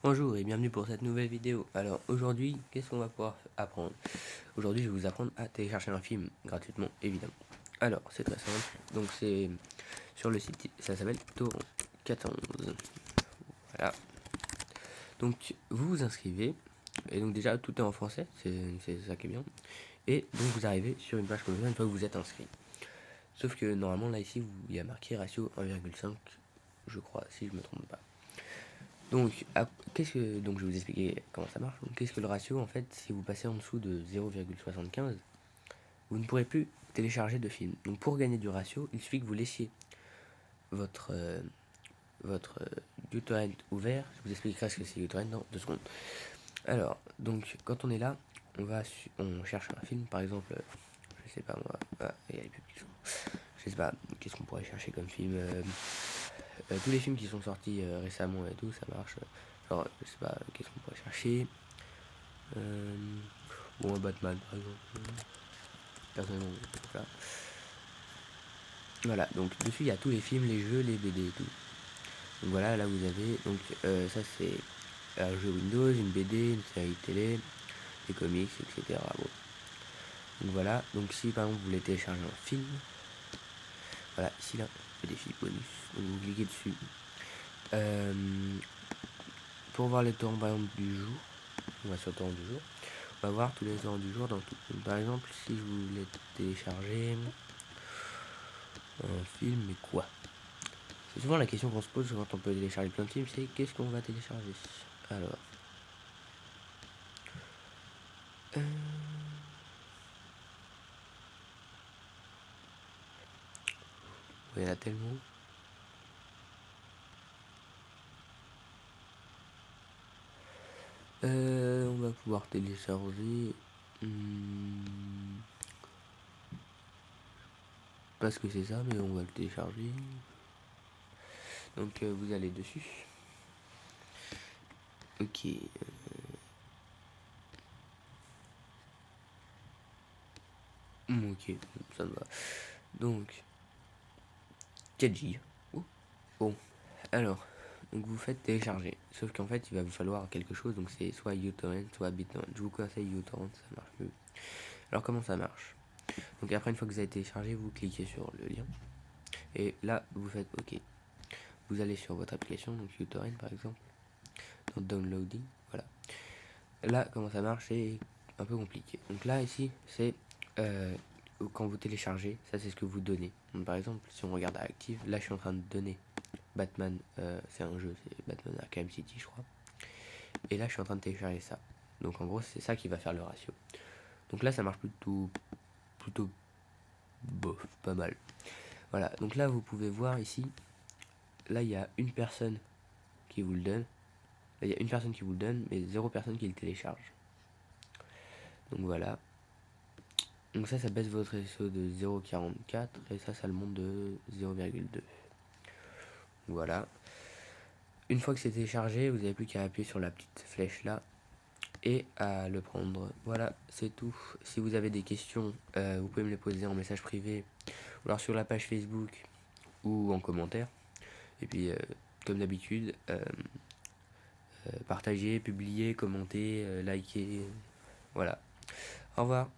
Bonjour et bienvenue pour cette nouvelle vidéo. Alors aujourd'hui, qu'est-ce qu'on va pouvoir apprendre? Aujourd'hui, je vais vous apprendre à télécharger un film gratuitement, évidemment. Alors, c'est très simple. Donc c'est sur le site, ça s'appelle Torrent 14. Voilà. Donc vous vous inscrivez, et donc déjà tout est en français, c'est ça qui est bien. Et donc vous arrivez sur une page comme ça une fois que vous êtes inscrit. Sauf que normalement là ici, il y a marqué ratio 1,5, je crois, si je me trompe pas. Donc, donc je vais vous expliquer comment ça marche. Qu'est-ce que le ratio? En fait, si vous passez en dessous de 0,75, vous ne pourrez plus télécharger de film. Donc pour gagner du ratio, il suffit que vous laissiez votre, uTorrent ouvert. Je vous expliquerai ce que c'est uTorrent dans 2 secondes. Alors, donc quand on est là, on cherche un film, par exemple, je sais pas moi, il y a les publications. Je sais pas, qu'est-ce qu'on pourrait chercher comme film? Tous les films qui sont sortis récemment et tout, ça marche. Genre, je sais pas, qu'est-ce qu'on pourrait chercher? Bon, Batman par exemple. Personnellement, voilà. Voilà, donc dessus il y a tous les films, les jeux, les BD et tout. Donc voilà, là vous avez, donc ça c'est un jeu Windows, une BD, une série télé, des comics, etc. Bon. Donc voilà, donc si par exemple vous voulez télécharger un film, voilà, ici là, il y a des films bonus, donc vous cliquez dessus. Pour voir les torrents par exemple du jour, on va sur le torrent du jour, on va voir tous les torrents du jour dans tout. Donc, par exemple, si je voulais télécharger un film, mais quoi? C'est souvent la question qu'on se pose quand on peut télécharger plein de films, c'est qu'est-ce qu'on va télécharger? Alors, il y en a tellement. On va pouvoir télécharger. Pas ce que c'est ça, mais on va le télécharger. Donc vous allez dessus. Ok. Ok, ça me va. Donc, 4 Go. Oh, bon, alors, donc vous faites télécharger. Sauf qu'en fait, il va vous falloir quelque chose. Donc c'est soit uTorrent, soit BitTorrent. Je vous conseille uTorrent, ça marche mieux. Alors comment ça marche? Donc après, une fois que vous avez téléchargé, vous cliquez sur le lien. Et là, vous faites OK. Vous allez sur votre application, donc uTorrent par exemple, dans Downloading, voilà. Là, comment ça marche, c'est un peu compliqué. Donc là, ici, c'est quand vous téléchargez, ça c'est ce que vous donnez. Donc, par exemple, si on regarde à Active, là je suis en train de donner Batman, c'est un jeu, c'est Batman Arkham City, je crois. Et là, je suis en train de télécharger ça. Donc en gros, c'est ça qui va faire le ratio. Donc là, ça marche plutôt bof, pas mal. Voilà, donc là, vous pouvez voir ici, là, il y a une personne qui vous le donne. Là, il y a une personne qui vous le donne, mais 0 personne qui le télécharge. Donc voilà. Donc ça baisse votre ratio de 0,44 et ça le monte de 0,2. Voilà. Une fois que c'est téléchargé, vous n'avez plus qu'à appuyer sur la petite flèche là et à le prendre. Voilà, c'est tout. Si vous avez des questions, vous pouvez me les poser en message privé ou alors sur la page Facebook ou en commentaire. Et puis, comme d'habitude, partagez, publiez, commentez, likez. Voilà. Au revoir.